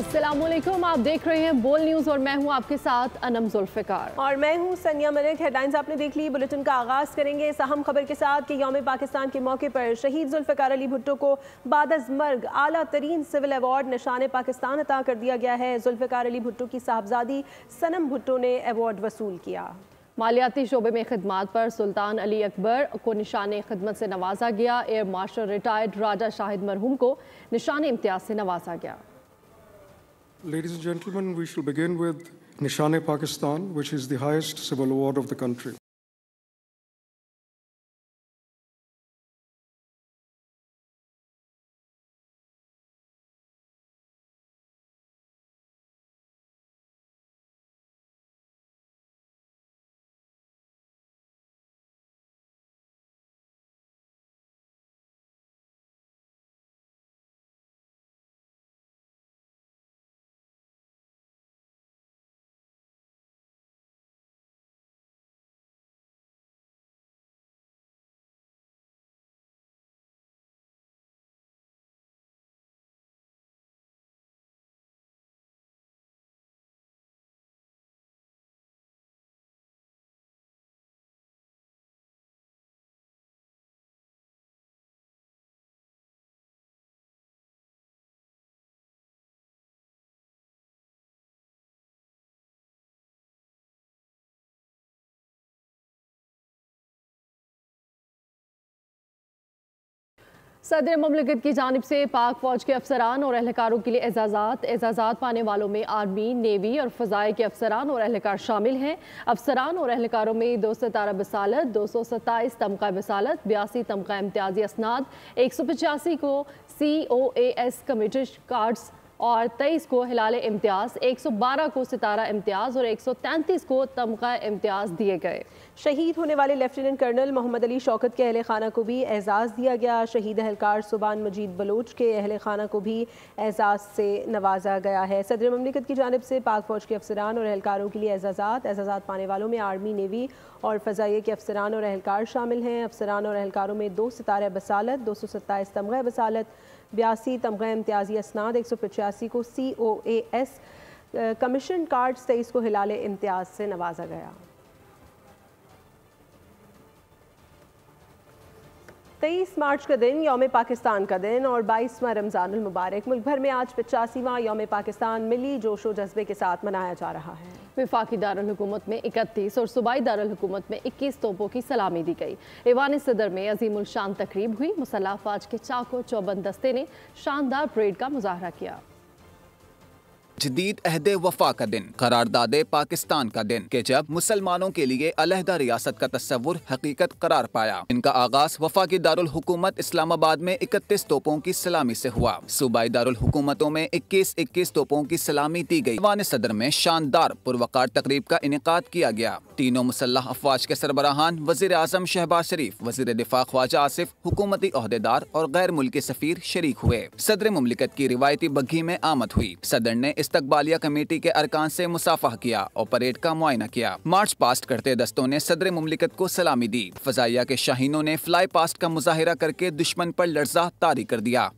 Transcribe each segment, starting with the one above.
अस्सलामुअलैकुम, आप देख रहे हैं बोल न्यूज़ और मैं हूं आपके साथ अनम जुल्फ़िकार और मैं हूं सनिया मलिक। हेडलाइंस आपने देख ली। बुलेटिन का आगाज़ करेंगे इस अहम खबर के साथ कि यौम पाकिस्तान के मौके पर शहीद जुल्फ़िकार अली भुट्टो को बादअज़ मर्ग आला तरीन सिविल अवार्ड निशान पाकिस्तान अता कर दिया गया है। जुल्फ़िकार अली भुट्टो की साहबजादी सनम भुट्टो ने अवार्ड वसूल किया। मालियाती शोबे में खिदमात पर सुल्तान अली अकबर को निशान खिदमत से नवाजा गया। एयर मार्शल रिटायर्ड राजा शाहिद मरहूम को निशान इम्तियाज से नवाजा गया। Ladies and gentlemen, we shall begin with Nishan-e-Pakistan, which is the highest civil award of the country. सदर मुमलिकत की जानिब से पाक फौज के अफसरान और एहलकारों के लिए एजाज़ात पाने वालों में आर्मी, नेवी और फ़ज़ाए के अफसरान और एहलकार शामिल हैं। अफसरान और एहलकारों में 2 सितारा बसालत, 227 तमगा बसालत, 82 तमगा इम्तियाजी असनाद, 185 को COAS कमिटेड कार्ड्स और 23 को हिलाल इम्तियाज़, 112 को सितारा इम्तियाज़ और 133 को तमगा इम्तियाज़ दिए गए। शहीद होने वाले लेफ्टिनेंट कर्नल मोहम्मद अली शौकत के अहल खाना को भी एजाज़ दिया गया। शहीद एहलकार सुबान मजीद बलोच के अहल खाना को भी एजाज़ से नवाजा गया है। सदर मुमलिकत की जानिब से पाक फौज के अफसरान और एहलकारों के लिए एजाज़ात पाने वालों में आर्मी, नेवी और फ़ज़ाइया के अफसरान और एहलकार शामिल हैं। अफसरान और एहलकारों में 2 सितारा बसालत, 227 तमगा बसालत, 82 तमगा इम्तियाजी असनाद, 185 को COAS कमीशन कार्ड्स, 23 को हिलाल इम्तियाज़ से नवाजा गया। 23 मार्च का दिन यौम पाकिस्तान का दिन और 22वां रमज़ानुल मुबारक। मुल्क भर में आज 85वां यौम पाकिस्तान मिली जोशो जज्बे के साथ मनाया जा रहा है। वफाकी दारुल हुकूमत में 31 और सूबाई दारुल हुकूमत में 21 तोपों की सलामी दी गई। ऐवान सदर में अजीमुल शान तकरीब हुई। मुसल्लह अफवाज के चाको चौबंद दस्ते ने शानदार परेड का मुजाहरा किया। जदीद अहदे वफा का दिन, करारदादे पाकिस्तान का दिन के जब मुसलमानों के लिए अलहदा रियासत का तस्वुर हकीकत करार पाया। इनका आगाज वफाकी दारुल हुकूमत इस्लामाबाद में 31 तोपों की सलामी से हुआ। सूबाई दारुल हुकूमतों में 21 तोपों की सलामी दी गई। ऐवान सदर में शानदार पुरवकार तकरीब का इनेकाद किया गया। तीनों मुसल्लह अफवाज के सरबराहान, वज़ीर आज़म शहबाज शरीफ, वज़ीर दिफा ख्वाजा आसिफ, हुकूमती ओहदेदार और गैर मुल्की सफीर शरीक हुए। सदर मुमलिकत की रिवायती बग्घी में आमद हुई। सदर ने इस्तकबालिया कमेटी के अरकान से मुसाफा किया और परेड का मुआयना किया। मार्च पास्ट करते दस्तों ने सदर मुमलिकत को सलामी दी। फ़ज़ाइया के शाहीनों ने फ्लाई पास्ट का मुजाहिरा करके दुश्मन पर लर्ज़ा तारी कर दिया।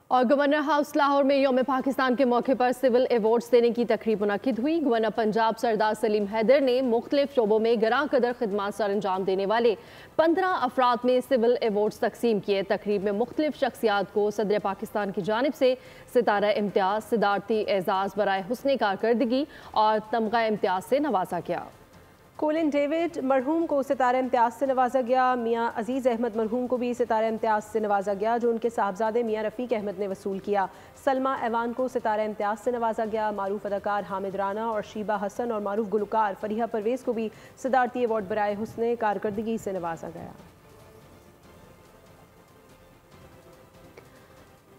और गवर्नर हाउस लाहौर में यौम पाकिस्तान के मौके पर सिविल अवार्ड्स देने की तकरीब मुनक्किद हुई। गवर्नर पंजाब सरदार सलीम हैदर ने मुख्तलिफ शोबों में गरां कदर खिदमात सर अंजाम देने वाले 15 अफराद में सिविल अवार्ड्स तकसीम किए। तकरीब में मुख्तलिफ शख्सियात को सदर पाकिस्तान की जानिब से सितारा इम्तियाज़, सिदारती एजाज़ बराए हुस्न कारकर्दगी और तमगा इम्तियाज़ से नवाजा गया। कोलिन डेविड मरहूम को सितारा इम्तियाज़ से नवाजा गया। मियाँ अजीज़ अहमद मरहूम को भी सितारा इम्तियाज़ से नवाजा गया, जो उनके साहबजादे मियाँ रफ़ीक अहमद ने वसूल किया। सलमा ऐवान को सितारा इम्तियाज़ से नवाजा गया। मारूफ अदाकार हामिद राना और शीबा हसन और मारूफ गुलकार फरीहा परवेज़ को भी सिदारती अवार्ड बराए हुस्न कारकर्दगी से नवाजा गया।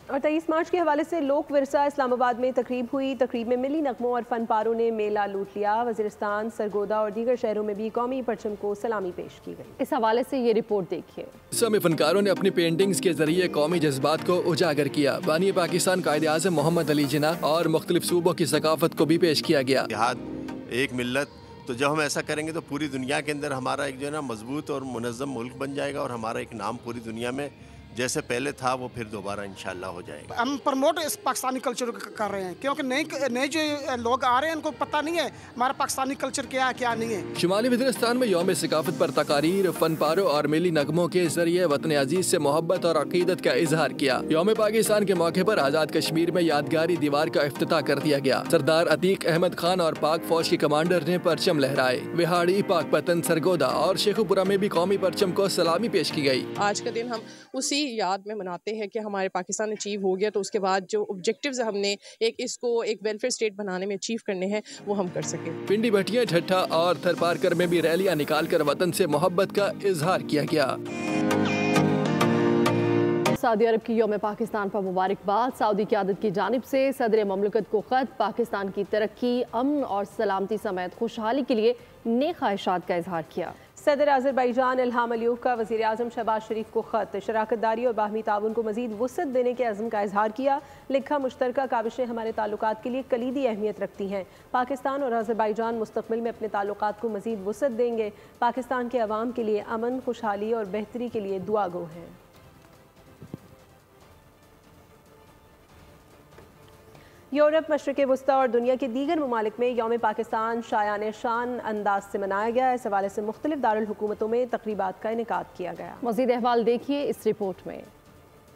और 23 मार्च के हवाले से लोक विरसा इस्लामाबाद में तकरीब हुई। तकरीब में मिली नगमों और फनपारों ने मेला लूट लिया। वजीरिस्तान, सरगोदा और दीगर शहरों में भी कौमी परचम को सलामी पेश की गई। इस हवाले से ये रिपोर्ट देखिए। में फनकारों ने अपनी पेंटिंग्स के जरिए कौमी जज्बात को उजागर किया। बानी पाकिस्तान कायदे-आज़म मोहम्मद अली जिन्ना और मुख्तलिफ सूबों की सकाफत को भी पेश किया गया। एक मिल्लत, तो जब हम ऐसा करेंगे तो पूरी दुनिया के अंदर हमारा एक जो है ना मजबूत और मुनज़्ज़म मुल्क बन जाएगा और हमारा एक नाम पूरी दुनिया में जैसे पहले था वो फिर दोबारा इंशाल्लाह हो जाएगा। हम प्रमोट इस पाकिस्तानी कल्चर को कर रहे हैं, क्योंकि नए जो लोग आ रहे हैं उनको पता नहीं है हमारा पाकिस्तानी कल्चर क्या है क्या नहीं है। शुमाली वज़ीरिस्तान में यौम सकाफत पर तकारीर, फन पारों और मिली नगमों के जरिए वतन अजीज से मोहब्बत और अकीदत का इजहार किया। यौम पाकिस्तान के मौके पर आज़ाद कश्मीर में यादगारी दीवार का इफ्तिताह कर दिया गया। सरदार अतीक अहमद खान और पाक फौज के कमांडर ने परचम लहराए। विहाड़ी, पाकपतन, सरगोदा और शेखुपुरा में भी कौमी परचम को सलामी पेश की गई। आज का दिन हम उसी याद में मनाते हैं कि हमारे पाकिस्तान अचीव हो गया, तो उसके बाद जो ऑब्जेक्टिव्स हमने इसको एक वेलफेयर स्टेट बनाने में अचीव करने हैं वो हम कर सके। पिंडी भटिया, ठट्ठा और थरपारकर में भी रैलियां निकालकर वतन से मोहब्बत का इजहार किया गया। सऊदी अरब की यौम पाकिस्तान पर मुबारकबाद। सऊदी क़यादत की जानिब से सदर ममलकत को ख़त। पाकिस्तान की तरक्की, अमन और सलामती समेत खुशहाली के लिए नेक ख्वाहिशात का इजहार किया। सदर अज़रबैजान इल्हाम अलियोव का वज़ीर आज़म शहबाज शरीफ को ख़त। शराकतदारी और बाहमी ताउन को मज़ीद वुसअत देने के अज़्म का इजहार किया। लिखा, मुश्तरका काविशें हमारे ताल्लुकात के लिए कलीदी अहमियत रखती हैं। पाकिस्तान और अज़रबैजान मुस्तक़बिल में अपने ताल्लुकात को मज़ीद वुसअत देंगे। पाकिस्तान के अवाम के लिए अमन, खुशहाली और बेहतरी के लिए दुआ गो हैं। यूरोप, मशरिक़ वस्ता और दुनिया के दीगर ममालिक में यौम पाकिस्तान शायान शान अंदाज से मनाया गया। इस हवाले से मुख्तलिफ दारुल हुकूमतों में तकरीबात का इनेकाद किया गया। मज़ीद अहवाल देखिए इस रिपोर्ट में।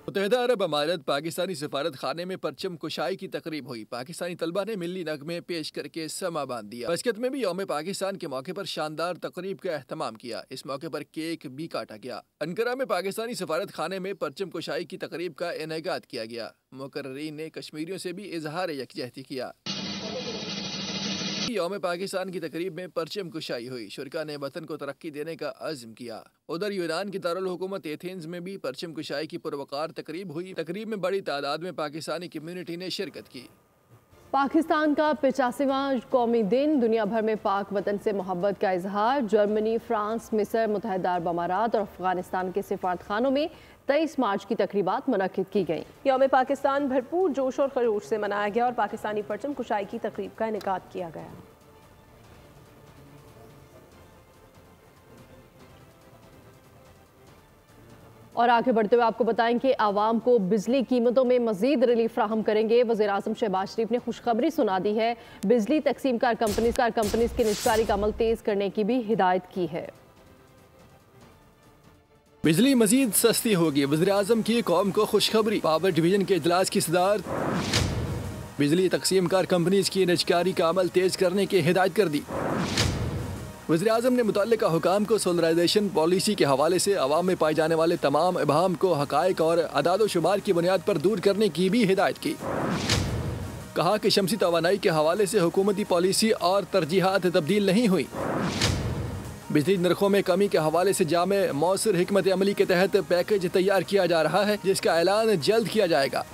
मुत्तहिदा अरब अमारत पाकिस्तानी सफारत खाने में परचम कुशाई की तकरीब हुई। पाकिस्तानी तलबा ने मिली नगमे पेश करके समा बांध दिया। मस्कत में भी यौम पाकिस्तान के मौके पर शानदार तकरीब का एहतमाम किया। इस मौके पर केक भी काटा गया। अंकारा में पाकिस्तानी सफारत खाने में परचम कुशाई की तकरीब का इनेकाद किया गया। मुकर्रीन ने कश्मीरियों से भी इजहार यकजहती किया। यौम पाकिस्तान की तकरीब में परचम कुशाई हुई। शुरका ने वतन को तरक्की देने का अज़्म किया। उधर यूनान की दारुल हुकूमत एथेंस में भी परचम कुशाई की पुरवकार तकरीब हुई। तकरीब में बड़ी तादाद में पाकिस्तानी कम्युनिटी ने शिरकत की। पाकिस्तान का 85वां कौमी दिन, दुनिया भर में पाक वतन से मोहब्बत का इजहार। जर्मनी, फ्रांस, मिस्र, मुत्तहिदा अरब अमारात और अफगानिस्तान के सिफारत खानों में 23 मार्च की तकरीबात मुनक्किद की गई। यौम पाकिस्तान भरपूर जोश और खरोश से मनाया गया और पाकिस्तानी परचम कुशाई की तकरीब का इनेकाद किया गया। और आगे बढ़ते हुए आपको बताएं कि आवाम को बिजली कीमतों में मजीद रिलीफ फ्राहम करेंगे। वज़ीर आज़म शहबाज शरीफ ने खुशखबरी सुना दी है। बिजली तकसीमकार कंपनीज के निजकारी का अमल तेज करने की भी हिदायत की है। बिजली मजीद सस्ती होगी, वज़ीर आज़म की कौम को खुशखबरी। पावर डिवीजन के इजलास की सदारत। बिजली तकसीमकार कंपनीज की निजकारी का अमल तेज करने की हिदायत कर दी। वज़ीर आज़म ने मुतल्लिका हुकाम को सोलराइजेशन पॉलिसी के हवाले से अवाम में पाए जाने वाले तमाम इबहाम को हक़ाइक़ और अदाद शुमार की बुनियाद पर दूर करने की भी हिदायत की। कहा कि शमसी तवानाई के हवाले से हुकूमती पॉलिसी और तरजीहात तब्दील नहीं हुई। बिजली नरखों में कमी के हवाले से जामे मौसर हिकमत अमली के तहत पैकेज तैयार किया जा रहा है, जिसका ऐलान जल्द किया जाएगा।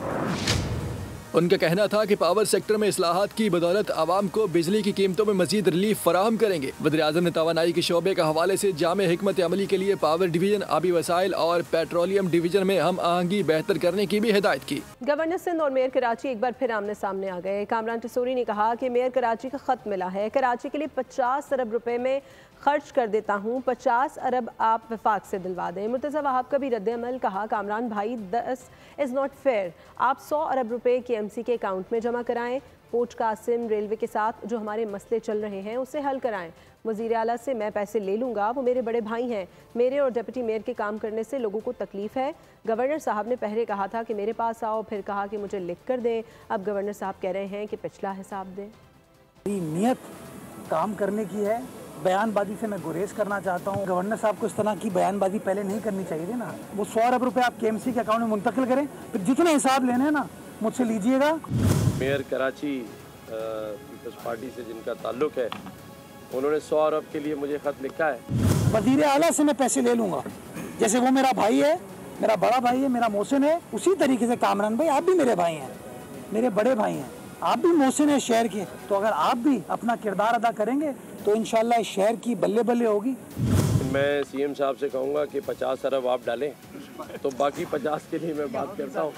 उनका कहना था कि पावर सेक्टर में इस्लाहात की बदौलत आवाम को बिजली की कीमतों में मजीद रिलीफ फराहम करेंगे। वज़ीर आज़म ने तवानाई के शोबे के हवाले से जामे हिकमत अमली के लिए पावर डिवीजन, आबी वसाइल और पेट्रोलियम डिवीजन में हम आहंगी बेहतर करने की भी हिदायत की। गवर्नर सिंध और मेयर कराची एक बार फिर आमने सामने आ गए। कामरान टिसोरी ने कहा कि मेयर कराची का खत मिला है, कराची के लिए 50 अरब रुपए में खर्च कर देता हूँ, 50 अरब आप वफाक से दिलवा दें। मुर्तज़ा वहाब का भी रद्द-ए-अमल। कहा, कामरान भाई 10 इज़ नॉट फेयर, आप 100 अरब रुपए KMC के अकाउंट में जमा कराएं। पोर्ट कासिम रेलवे के साथ जो हमारे मसले चल रहे हैं उसे हल कराएं। वज़ीर आला से मैं पैसे ले लूँगा, वो मेरे बड़े भाई हैं। मेरे और डिप्टी मेयर के काम करने से लोगों को तकलीफ़ है। गवर्नर साहब ने पहले कहा था कि मेरे पास आओ, फिर कहा कि मुझे लिख कर दें। अब गवर्नर साहब कह रहे हैं कि पिछला हिसाब दें। नीयत काम करने की है, बयानबाजी से मैं गुरेज करना चाहता हूँ। गवर्नर साहब को इस तरह की बयानबाजी पहले नहीं करनी चाहिए थी ना। वो 100 अरब रुपए आप KMC के अकाउंट में मुंतकिल करें, फिर जितने हिसाब लेने हैं ना मुझसे लीजिएगा। मेयर कराची पीपल्स पार्टी से जिनका ताल्लुक है, उन्होंने 100 अरब के लिए मुझे ख़त लिखा है। वज़ीर आला से मैं पैसे ले लूँगा, जैसे वो मेरा भाई है, मेरा बड़ा भाई है, मेरा मोहसिन है, उसी तरीके से कामरान भाई आप भी मेरे भाई हैं, मेरे बड़े भाई हैं, आप भी मोहसिन है शहर के। तो अगर आप भी अपना किरदार अदा करेंगे तो इंशाल्लाह शहर की बल्ले बल्ले होगी। मैं CM साहब से कहूँगा कि 50 अरब आप डालें तो बाकी 50 के लिए मैं बात करता हूँ।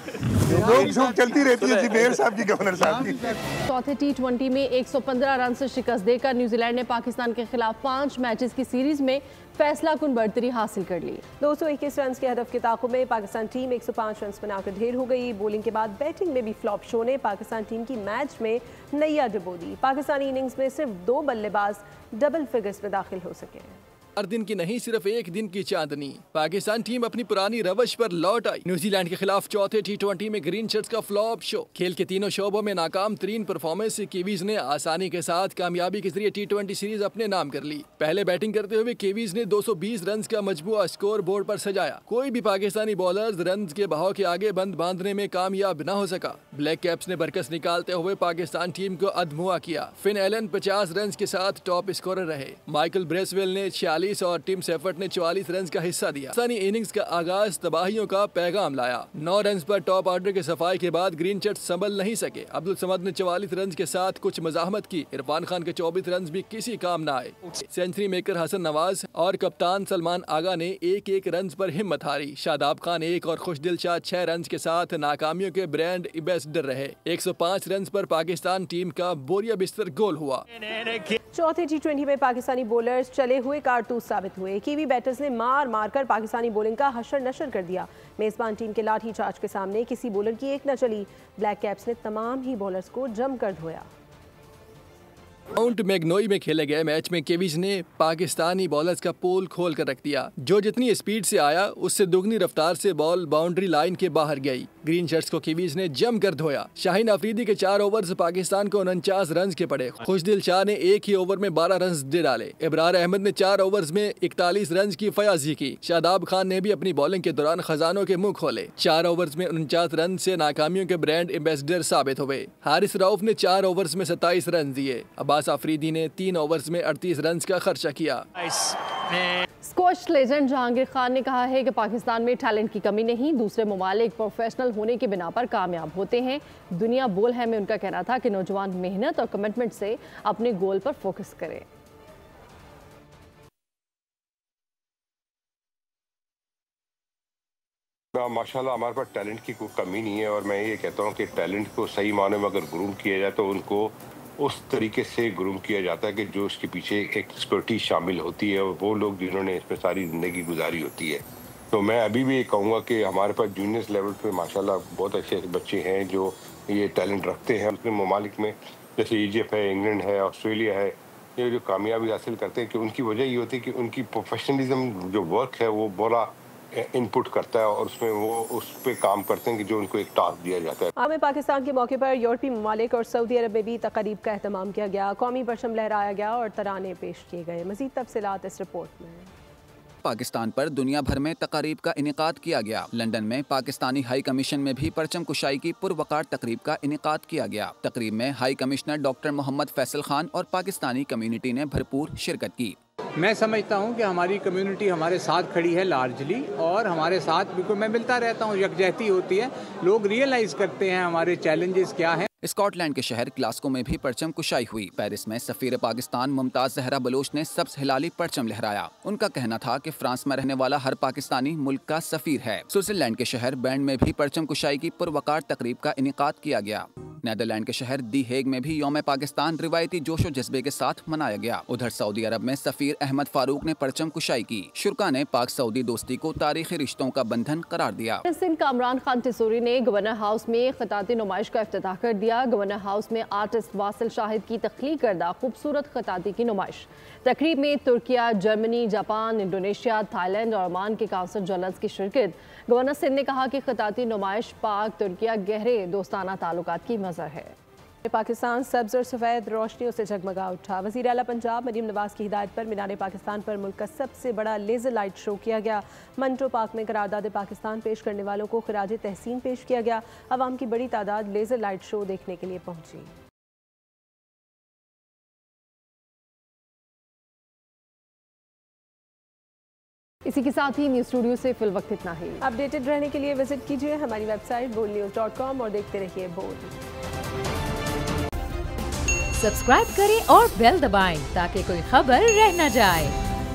चलती रहती है मेयर साहब की, गवर्नर साहब की। चौथे T20 में 115 रन से शिकस्त देकर न्यूजीलैंड ने पाकिस्तान के खिलाफ 5 मैचेस की सीरीज में फैसला कुन बढ़तरी हासिल कर ली। 221 रन के हदफ के ताक़ुब में पाकिस्तान टीम 105 रन बनाकर ढेर हो गई। बॉलिंग के बाद बैटिंग में भी फ्लॉप शो ने पाकिस्तान टीम की मैच में नैया डुबो दी। पाकिस्तानी इनिंग्स में सिर्फ 2 बल्लेबाज डबल फिगर्स में दाखिल हो सके। हर दिन की नहीं, सिर्फ एक दिन की चांदनी। पाकिस्तान टीम अपनी पुरानी रवश पर लौट आई। न्यूजीलैंड के खिलाफ चौथे T20 में ग्रीन शर्ट्स का फ्लॉप शो। खेल के तीनों शोबों में नाकाम तरीन परफॉर्मेंस से कीवीज ने आसानी के साथ कामयाबी के जरिए T20 सीरीज अपने नाम कर ली। पहले बैटिंग करते हुए कीवीज ने 220 रन का मजबूआ स्कोर बोर्ड पर सजाया। कोई भी पाकिस्तानी बॉलर्स रन के बहाव के आगे बंद बांधने में कामयाब न हो सका। ब्लैक कैप्स ने बरकस निकालते हुए पाकिस्तान टीम को अधमुआ किया। फिन एलन 50 रन के साथ टॉप स्कोरर रहे। माइकल ब्रेसवेल ने 46 और टिम सेफर्ट ने 44 रन का हिस्सा दिया। पाकिस्तानी इनिंग्स का आगाज तबाहियों का पैगाम लाया। 9 रन पर टॉप ऑर्डर के सफाई के बाद ग्रीन शर्ट्स संभल नहीं सके। अब्दुल समद ने 44 रन के साथ कुछ मजाहमत की। इरफान खान के 24 रन भी किसी काम न आए। सेंचुरी मेकर हसन नवाज और कप्तान सलमान आगा ने 1-1 रन पर हिम्मत हारी। शादाब खान 1 और खुशदिल शाह 6 रन के साथ नाकामियों के ब्रांड एम्बेसडर रहे। 105 रन पर पाकिस्तान टीम का बोरिया बिस्तर गोल हुआ। चौथे T20 में पाकिस्तानी बॉलर्स चले हुए कारतूस साबित हुए। कीवी बैटर्स ने मार मारकर पाकिस्तानी बॉलिंग का हशर नशर कर दिया। मेजबान टीम के लाठी चार्ज के सामने किसी बॉलर की एक न चली। ब्लैक कैप्स ने तमाम ही बॉलर्स को जमकर धोया। माउंट मैग्नोई में खेले गए मैच में कीवीज ने पाकिस्तानी बॉलर्स का पोल खोल कर रख दिया। जो जितनी स्पीड से आया उससे दुगनी रफ्तार से बॉल बाउंड्री लाइन के बाहर गई। ग्रीन शर्ट्स को कीवीज ने जमकर धोया। शाहीन अफरीदी के 4 ओवर पाकिस्तान को 49 रन के पड़े। खुशदिल शाह ने एक ही ओवर में 12 रन दे डाले। इब्रार अहमद ने 4 ओवर में 41 रन की फयाजी की। शादाब खान ने भी अपनी बॉलिंग के दौरान खजानों के मुंह खोले। 4 ओवर में 49 रन से नाकामियों के ब्रांड एम्बेसडर साबित हुए। हारिस रऊफ ने 4 ओवर में 27 रन दिए। अब्बास अफरीदी ने 3 ओवर में 38 रन का खर्चा किया। स्क्वैश लेजेंड जहांगीर खान ने कहा है कि पाकिस्तान में टैलेंट की कमी नहीं, दूसरे ममालिक प्रोफेशनल होने की बिना पर कामयाब होते हैं। दुनिया बोल है में उनका कहना था कि नौजवान मेहनत और कमिटमेंट से अपने गोल पर फोकस करें। माशाल्लाह हमारे पास टैलेंट की कोई कमी नहीं है और मैं ये कहता हूँ कि टैलेंट को सही मायने में अगर ग्रूम किया जाए तो उनको उस तरीके से ग्रूम किया जाता है कि जो उसके पीछे एक एक्सपर्टीज शामिल होती है और वो लोग जिन्होंने इसमें सारी ज़िंदगी गुजारी होती है। तो मैं अभी भी ये कहूँगा कि हमारे पास जूनियर्स लेवल पे माशाल्लाह बहुत अच्छे बच्चे हैं जो ये टैलेंट रखते हैं। अपने ममालिक में जैसे इजिप्ट है, इंग्लैंड है, ऑस्ट्रेलिया है, ये जो कामयाबी हासिल करते हैं कि उनकी वजह ये होती है कि उनकी प्रोफेशनलिज्म जो वर्क है वो बड़ा इनपुट करता है और उसमें वो उस पर काम करते हैं कि जो उनको एक टास्क दिया जाता है। आम पाकिस्तान के मौके पर यूरोपीय ममालिक और सऊदी अरब में भी तकरीब का एहतमाम किया गया। कौमी परचम लहराया गया और तराने पेश किए गए। मज़ीद तफसीलात इस रिपोर्ट में। पाकिस्तान पर दुनिया भर में तकारीब का इनेकाद किया गया। लंदन में पाकिस्तानी हाई कमीशन में भी परचम कुशाई की पुरवकार तकरीब का इनेकाद किया गया। तकरीब में high commissioner doctor Mohammed Faisal Khan और पाकिस्तानी कम्युनिटी ने भरपूर शिरकत की। मैं समझता हूं कि हमारी कम्युनिटी हमारे साथ खड़ी है लार्जली और हमारे साथ बिल्कुल मैं मिलता रहता हूं, यकजहती होती है, लोग रियलाइज करते हैं हमारे चैलेंजेस क्या हैं। स्कॉटलैंड के शहर ग्लासगो में भी परचम कुशाई हुई। पेरिस में सफीर पाकिस्तान मुमताज जहरा बलोच ने सब्ज हिलाली परचम लहराया। उनका कहना था कि फ्रांस में रहने वाला हर पाकिस्तानी मुल्क का सफीर है। स्विट्जरलैंड के शहर बैंड में भी परचम कुशाई की पुरवकार तकरीब का इनेकाद किया गया। नेदरलैंड के शहर दी हेग में भी यौम पाकिस्तान रिवायती जोशो जज्बे के साथ मनाया गया। उधर सऊदी अरब में सफीर अहमद फारूक ने परचम कुशाई की। शुरा ने पाक सऊदी दोस्ती को तारीखी रिश्तों का बंधन करार दिया। कामरान खान टिसूरी ने गवर्नर हाउस में खताती नुमाइश का इफ्तिताह कर दिया। गवर्नर हाउस में आर्टिस्ट वासिल शाहिद की तख्लीक करदा खूबसूरत खताती की नुमाइश। तकरीब में Türkiye, Germany, Japan, Indonesia, Thailand और ओमान के काउंसिल जनरल्स की शिरकत। गवर्नर सिंध ने कहा कि खताती नुमाइश पाक तुर्किया गहरे दोस्ताना ताल्लुकात की मज़हर है। पाकिस्तान सब्ज और सफ़ेद रोशनियों से जगमगा उठा। वज़ीर आला पंजाब मरीम नवाज की हिदायत पर मीनार पाकिस्तान पर मुल्क का सबसे बड़ा लेज़र लाइट शो किया गया। मंटो पार्क में करारदाद पाकिस्तान पेश करने वालों को खिराज तहसीन पेश किया गया। अवाम की बड़ी तादाद लेज़र लाइट शो देखने के लिए पहुंची। इसी के साथ ही न्यूज़ स्टूडियो से फिल वक्त इतना ही। अपडेटेड रहने के लिए विजिट कीजिए हमारी वेबसाइट boldnews.com और देखते रहिए बोल्ड। सब्सक्राइब करें और बेल दबाएं ताकि कोई खबर रह न जाए।